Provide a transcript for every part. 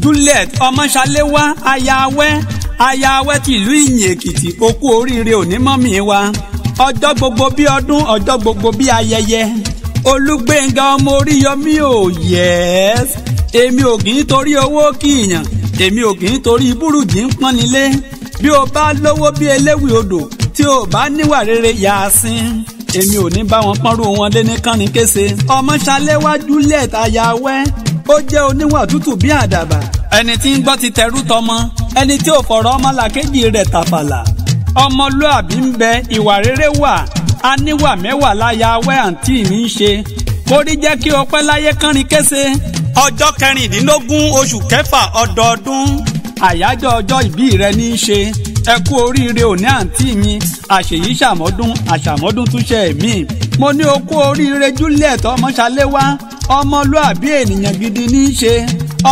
Juliet Ọmọṣaléwá aya Awẹ́ tìlú Ìyìn Èkìtì okú oríire òní mọ́mì wa ọjọ́ gbogbo bí ọdún ọjọ́ gbogbo bí ayẹyẹ Olúgbénga ọmọ Oríyọmí ò yẹ́s èmi ò kì í torí owó kíyàn èmi ò kì í torí búrùjì ń pọ́n nílé bí o bá lówó bí eléwì odò tí o bá níwà rere Yàsín èmi ò ní bá wọn pọ́nrú wọn lé ní kánni kése Ọmọṣaléwá Juliet aya Awẹ́ ó jẹ́ oníwà tútù bí àdàbà ẹni tí ń gbọ́ ti tẹrú tọmọ ẹni tí ò fọ̀rọ̀ ọmọlàkejì rẹ̀ tàfàlà ọmọlúàbí ń bẹ ìwà rere wà aníwà mẹ́wàá láya Awẹ́ àǹtí mi ń ṣe kórí jẹ́ kí o pẹ́ láyé kánrin kése ọjọ́ 16 oṣù kẹfà ọdọọdún àyájọ́ ọjọ́ ìbí rẹ ní í ṣe ẹ kú oríire òní àǹtí mi àṣèyí àṣàmọ́dún túnṣe mi mo ní o kú oríire Juliet Ọmọṣaléwá ọmọlúàbí ènìyàn gidi ní í ṣe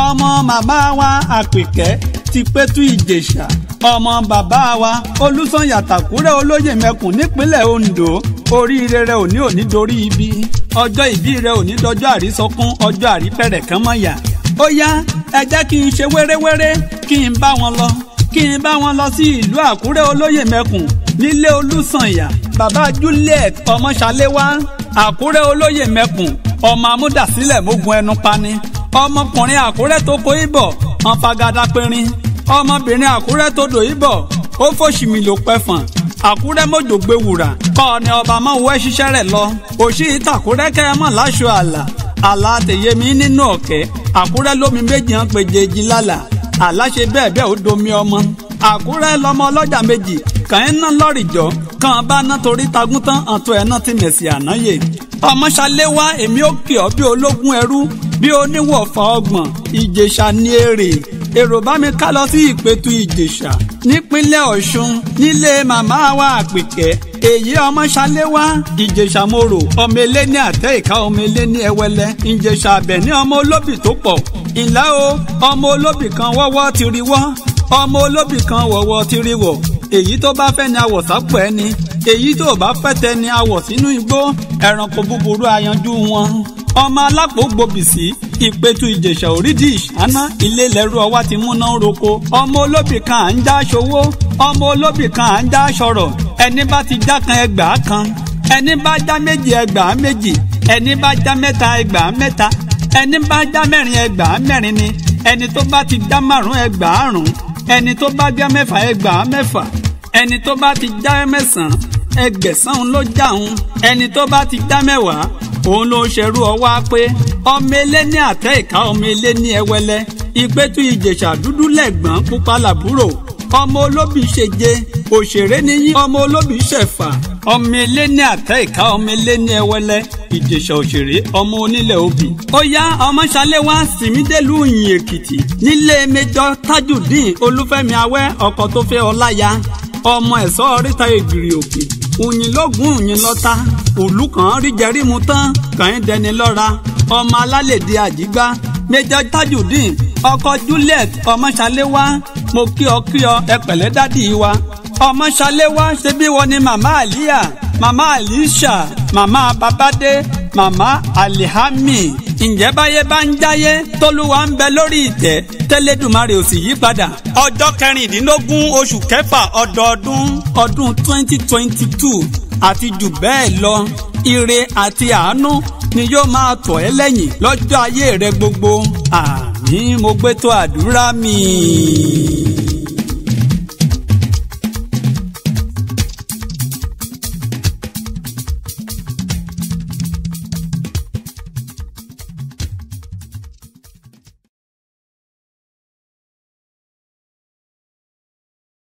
ọmọ màmá wa Àpèkẹ́ ti Pétú Ìjẹ̀ṣà ọmọ bàbá wa Olúsànyà Tàkúrẹ́ Olóyè Mẹkùn nípínlẹ̀ Oǹdó oríire rẹ òní dorí ibi ọjọ́ ìbí rẹ òní dọjọ́ àrísọkún ọjọ́ àrípẹ̀rẹ̀ kan mọ̀yà ó yá ẹ jẹ́ kí n ṣe wéréwéré kí n bá wọn lọ sí ìlú Àkúrẹ́ Olóyè Mẹkùn nílé Olúsànyà bàbá Juliet Ọmọṣaléwá Àkúrẹ́ Olóyè Mẹkùn ọmọ amúdàsílẹ̀ mógun ẹnu pani ọmọkùnrin Àkúrẹ́ tó kó ibọ̀ wọn fagada pẹ̀rin ọmọbìnrin Àkúrẹ́ tó dò ibọ̀ ó fòṣìmì ló pẹ̀fọ̀n Àkúrẹ́ mọ́jọ́gbé wùrà kọ́ ni ọba mọ́wọ́ ṣiṣẹ́ rẹ̀ lọ òṣì ìtàkúrẹ́ kẹ́mọ̀ láṣọ àlà tèyẹmí nínú ọ̀kẹ́ Àkúrẹ́ lómi méjì hàn péjèèjì lálà àlà ṣe bẹ́ẹ̀ ó domi ọmọ Àkúrẹ́ lọmọ ọlọ́jà méjì kàn ń ná lọ́rìjọ́ kàn bá ná torí tagún tán àtọ́ ẹ̀ náà ti mẹ̀sì ànáyè Ọmọṣaléwá èmi ó kì ọ́ bí ológun ẹrú bí oníwọ̀fà ọgbọ̀n Ìjẹ̀ṣà ní èrò bá mi ká lọ sí Ìpẹ̀tù Ìjẹ̀ṣà nípínlẹ̀ Ọ̀ṣun nílé màmá wa Àpèkẹ́ èyí Ọmọṣaléwá Ìjẹ̀ṣà mòrò ọmọ eléni àtẹ́ ìka ọmọ eléni ẹwẹlẹ Ìjẹ̀ṣà Àbẹ̀ní ọmọ olóbì tó pọ̀ ìlà o ọmọ olóbì kan wọ́wọ́ ti rí wọ́ ọmọ olóbì kan wọ̀wọ́ ti rí wọ̀ èyí tó bá fẹ́ ni awọ̀ sápò ẹni èyí tó bá fẹ́ tẹ ni awọ̀ sínú igbó ẹranko búburú ayanjú wọn ọmọ alápò gbòbìsí Ìpẹ̀tù Ìjẹ̀ṣà òrídìí ìṣáná ilé lẹ́rú ọwá ti múná roko ọmọ olóbì kan à ń já aṣọwó ọmọ olóbì kan à ń já aṣọrọ̀ ẹni bá ti já kan ẹgbàá kan ẹni bá já méjì ẹgbàá méjì ẹni bá já mẹ́ta ẹgbàá mẹ́ta ẹni bá já mẹ́rin ẹgbàá mẹ́rin ni ẹni tó bá ti já márùn ẹgbàárùn ẹni tó bá já mẹ́fà ẹgbàá mẹ́fà ẹni tó bá ti já mẹ́sàn-án ẹgbẹ̀sán ló jáun ẹni tó bá ti já mẹ́wàá òun ló ṣerú ọwá pé ọmọ eléni àtẹ́ ìka ọmọ eléni ẹwẹlẹ Ìpẹ̀tù Ìjẹ̀ṣà dúdú lẹ́gbọ̀n pupa làbúrò ọmọ olóbì ṣèje òṣèré níyí ọmọ olóbì ṣẹ̀fà ọmọ eléni àtẹ́ ìka ọmọ eléni ẹwẹlẹ Ìjẹ̀ṣà òṣèré ọmọ onílẹ̀ obì. ó yá Ọmọṣaléwá Sìmídélù Ìyìn Èkìtì nílé Méjọ̀ Tajudeen Olúfẹ́mi Awẹ́ ọkọ tó fẹ́ Ọláya ọmọ ẹ̀sọ́ oríta Ègìrì Òkè òyìn lógún òyìn lọ́ta òlù kan rí jẹrímu tán kàn ń dẹni lọ́ra ọmọ alálèdè àjígbá Méjọ̀ Tajudeen ọkọ Juliet Ọmọṣaléwá mo kí ọ ẹ pẹ̀lẹ́ dádì wa Ọmọṣaléwá ṣe bí wọn ni màmá Àlíyà màmá Àlíṣà màmá Babádé màmá Àlìhámì ǹjẹ́ báyé bá ń jáyé tólúwa ń bẹ lórí ìtẹ́ tẹ́lẹ̀dùmarè ò sì yí padà ọjọ́ 16 oṣù kẹfà ọdọọdún ọdún 2022 àti jù bẹ́ẹ̀ lọ ire àti àánú ni yóò máa tọ̀ ẹ́ lẹ́yìn lọ́jọ́ ayé rẹ gbogbo àmín mo gbé tó àdúrà mi.